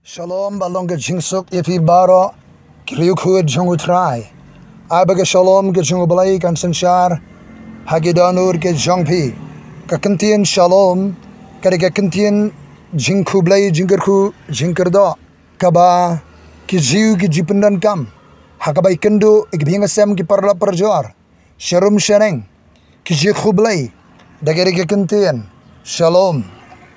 Shalom balong ke jingsuk ifi baro kriu kuat jongu trai. Abaga shalom ke jongu balai kan sensyar hagidanur ke jongpi. Kekentian shalom kadega kentian jingku balai jingkerku jingkerdo kaba ki jiu ki jipendan kam hakabai kendo ikbinga sem ki parla perjor sharum sheneng ki jiku balai dagere ke kentian shalom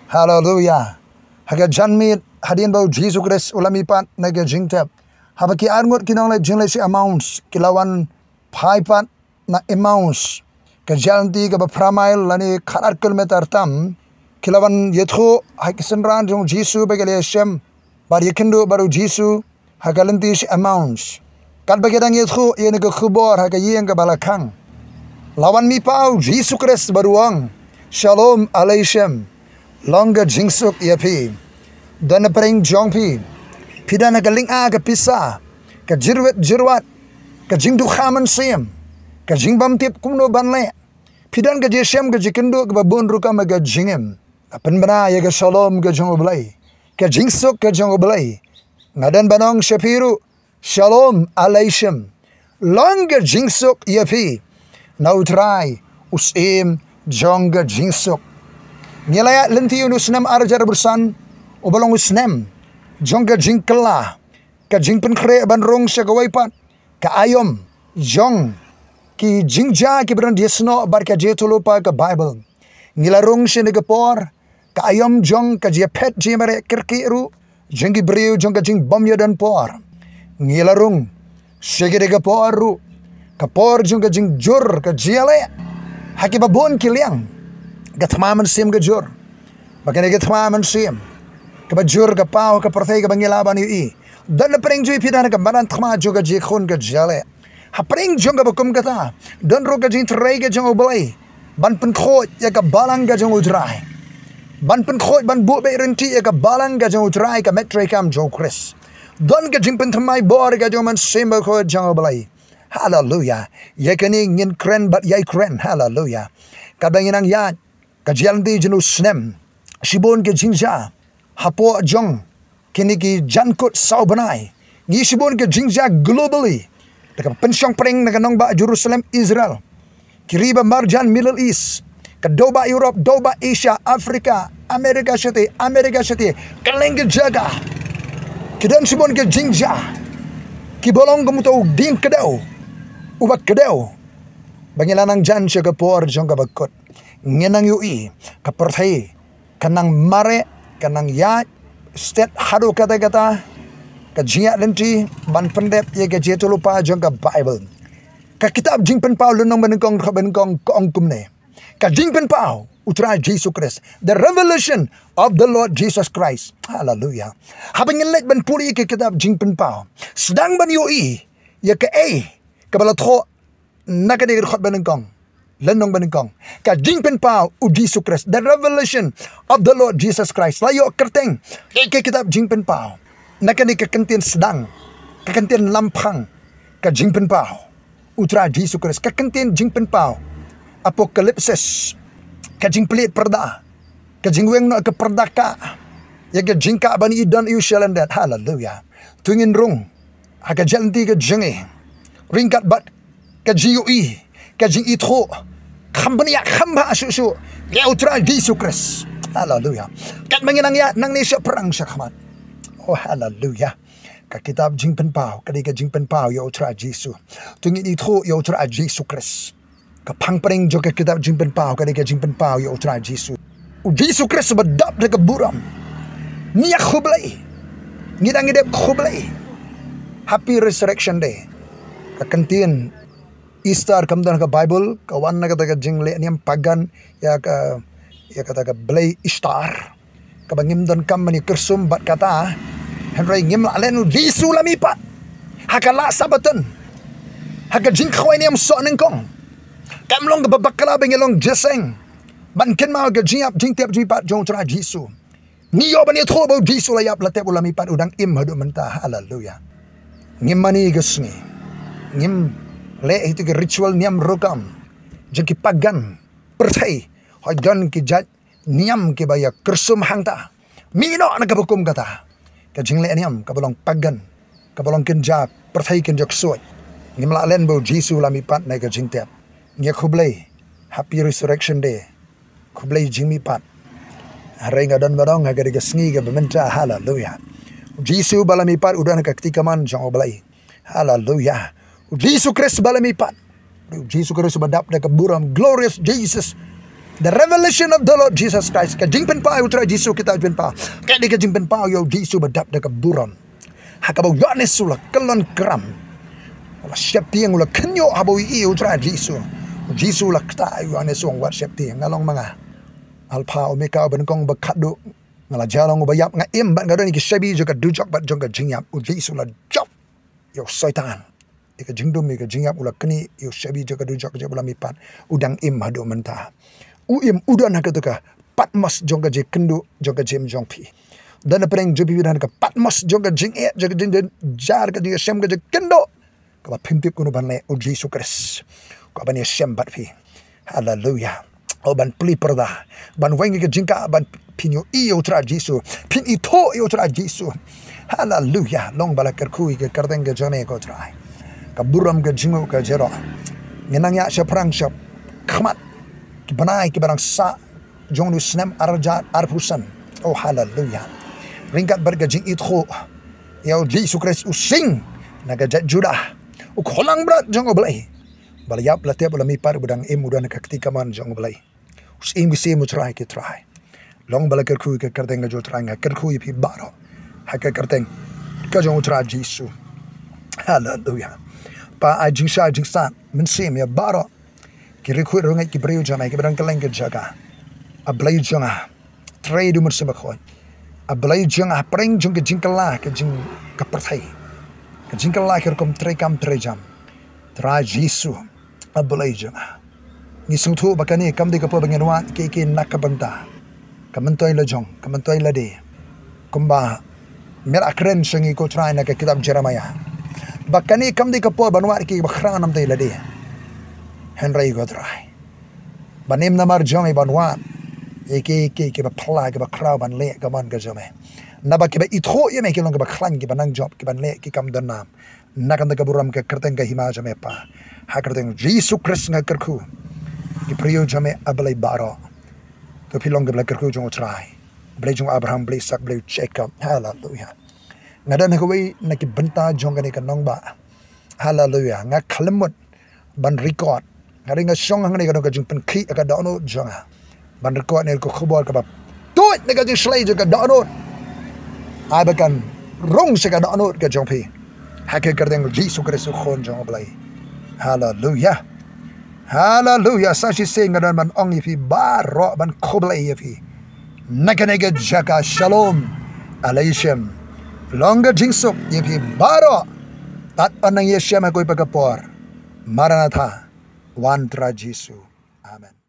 hallelujah haga janmit hadian bau Jisu Khrist ulami pat naga jingtep habaki arngot kinong le jingle si amounts kilawan phai pat na amounts ka jalti ka ba pramail lani kharar kilometer tam kilawan yetho hakisenran jong Jisu bagale shem bar yekindo baru Jisu hagalanti si amounts kat bagadang yetho yene ka khubor haga yeng ka balakang lawan mi pau Jisu Khrist baruang shalom aleichem longa jingsuk yapi dan pering jongpi pidana galing aga pisa ka jirwat ka jingdu khaman sim ka jingbam tip kumno banle pidan ka jeshem ka jikendo ka babun rukam ka jingem apen bana ya ka shalom ka jongoblai ka jingsuk ka jongoblai ngadan banong shapiru shalom aleichem longa jingsuk yapi nautrai usim jonga jingsuk nilaya lenti unusnam arjar bersan ubalong usnem jongga jingkela ka jingpen kre ban rong sagawaipat ka ayom jong ki jingja ki bran diesno bar ka jetulupa ka bible ngilarong sinegapor ka ayom jong ka jepet jemare kirkiru jengi breu jong ka jing bom yadan por ngilarong segedegapor ru ka por jong ka jing jur ka jele hakibabon kiliang ka tamaman sim ka jur bakane ka tamaman sim kabajur ka pau ka perthai ka bangilaban ui dan na pring jui pidana ka banan thma juga ji khun ka jale ha pring jong ka bakum kata dan ro ka jing trai ka jong oblai ban pen khoi ya ka balang ka jong utrai ban pen khoi ban bu be renti ya ka balang ka jong utrai ka metre kam jong Khrist dan ka jing pen thmai bor ka jong man semba kho jong oblai hallelujah ya kani ngin kren bat yai kren hallelujah ka banginang ya ka jaldi jenu snem sibon ke jingja hapo jong kini ki jankut sau banai ngi sibon ke jingja globally dekat pensyong pring dengan nong ba Jerusalem Israel kiriba marjan Middle East ke doba Europe doba Asia Afrika Amerika Syati kaleng ke jaga kidan sibon ke jingja ki bolong kemuto din kedau ubat kedau bangilanang jan ke por jong ka bakot ngenang yui ka perthai kanang mare kanang ya stet haru kata-kata ka jia lenti ban pendep ye ke jetu lupa jong ka bible ka kitab jingpynpaw lunong benengkong kong kumne ka jingpynpaw utra Jisu Khrist the revelation of the Lord Jesus Christ hallelujah habang ngelet ban puri ke kitab jingpynpaw sedang ban yoi ye ke ka balatho nakade khot benengkong lenong benengkong ka jingpynpaw u Jisu Khrist the revelation of the Lord Jesus Christ layo kerteng ke kitab jingpynpaw nakani ka kentian sedang ka kentian lampang ka jingpynpaw utra Jisu Khrist ka kentian jingpynpaw apokalipsis ka jingpelit perda ka jingweng no ka perda ka ya ka jingka bani idan you shall and that hallelujah tungin rung ka jalti ka jingi ringkat bat ka jiui ka jing itho khambania khamba susu ya utra Jisu Khrist hallelujah kat manginang ya nang ni sya perang sya khamat oh hallelujah ka kitab jingpynpaw kadika jingpynpaw ya utra Jisu tungin itho ya utra Jisu Khrist ka pangpring jo ka kitab jingpynpaw kadika jingpynpaw ya utra Jisu u Jisu Khrist badap de ka buram niya khublai ngidang ngidep khublai happy resurrection day ka kantin Easter kamdan ka Bible kawan na kata ka jingle niyam pagan ya kata ka blay Easter kabangim don kam mani kersum bat kata henry ngim alenu Jisu lamipa hakala sabaton haka jing khoi niyam so nengkong kamlong ka babakala bengilong jeseng banken ma ka jiap jing tiap jipat jong tra Jisu niyo bani tho bo Jisu layap latep ulamipat udang im hadu mentah hallelujah ngim mani gesni ngim le itu ke ritual niam rokam jeki pagan perthai hoidan ki jat niam ke baya kersum hangta mino na kabukum kata ka jingle aniam ka bolong pagan ka bolong kenjak perthai kenjak suai ngimla len bo Jisu lami pat na ka jingtep nge khublei happy resurrection day khublei jingmi pat harenga don barong ha ga sngi ga bementa hallelujah Jisu balami pat udan ka ktikaman jang oblai hallelujah Jisu Khrist balami pat Jisu Khrist badap da ka buram glorious Jesus. The revelation of the Lord Jesus Christ. Ka jingpynpaw utra Jisu kita jingpynpaw. Ka di ka jingpynpaw yo Jisu badap da ka buram. Hakabaw yanes ula kelon kram. Ula siap tiang ula kenyo habaw i utra Jisu. Jisu la kta yanes wong wat siap tiang ngalong mga alpha omega ben kong bakado ngala jalong ubayap nga im ban gadon ki shabi jo ka dujok bat jong ka jingyap u Jisu la jop yo satan. Ika jingdom ika jingyap ula keni yo shabi jo ka dujok jo bula mipat udang im hado mentah. Uim udan hakatuka patmos jongga je kendu jongga jem jongpi dan pereng jobi bidan ka patmos jongga jing jongga jing jar ka dia sem ka je kendo ka pimpip kuno banle o Jisu Khrist ka ban ye sem bat pi hallelujah o ban pli perda ban wengi ka jingka ban pinyo i utra Jisu pin ito i utra Jisu hallelujah long balakar kui ka kardeng ka jone ko trai ka buram ka jingo ka jero ngenang ya seprang shop khmat kibanai kibarang sa jong nu snem arjat arpusan oh hallelujah ringkat berga jing itho ya Jisu Khrist using naga jat judah ukholang brat jong oblai balayap latiap ulami par budang em udan ka ktikaman jong oblai using bisi mu try ki try long balakar khu ka kardeng jo try nga kar khu pi baro ha ka kardeng ka jong utra Jisu hallelujah pa ajing sa min sim ya baro kiri kuat rungai ki beriu jamai ki berang keleng ke jaga ablai jonga trade umur sebakon ablai jonga pring jong ke jingkala ke jing kaperthai ke jingkala ke kom trekam trejam tra Jisu ablai jonga ni sungthu bakani kam de kapo bangenwa ke nakabanta kamantoi la jong kamantoi la de kumba mer akren sangi ko try na ke kitab Jeremiah bakani kam de kapo banwa ki bakhranam de la de Henry Godrai. Banim namar jome banwan. Eke ba pla ke ba kraw ban le ka man ka jome. Naba ke ba itho ye me ke long ke ba khlang ke banang job ke ban le ke kam danam. Nakam da kaburam ke kerteng ka hima jome pa. Ha kerteng Jisu Khrist nga kerku. Ki priyo jome ablai baro. To pilong ke bla kerku jong try. Blai jong Abraham blai sak blai Jacob. Hallelujah. Ngadan ko wi nakibenta jong ka nong ba. Hallelujah. Nga khalemut ban record ngari nga song hang ni ka jing pen khi ka dono jonga ban record ne ko khobor ka ba toi ne ka jing slay ka dono ai bakan rong se ka dono ka jong phi ha ke kar deng Jisu Khrist khon jong blai hallelujah hallelujah sa shi se ngadan ban ong fi baro ban khoblai fi nakanega jaka shalom alaisham longa jing sok ye fi baro tat anang ye shema koi pagapor Maranatha, Wantra Jisu. Amen.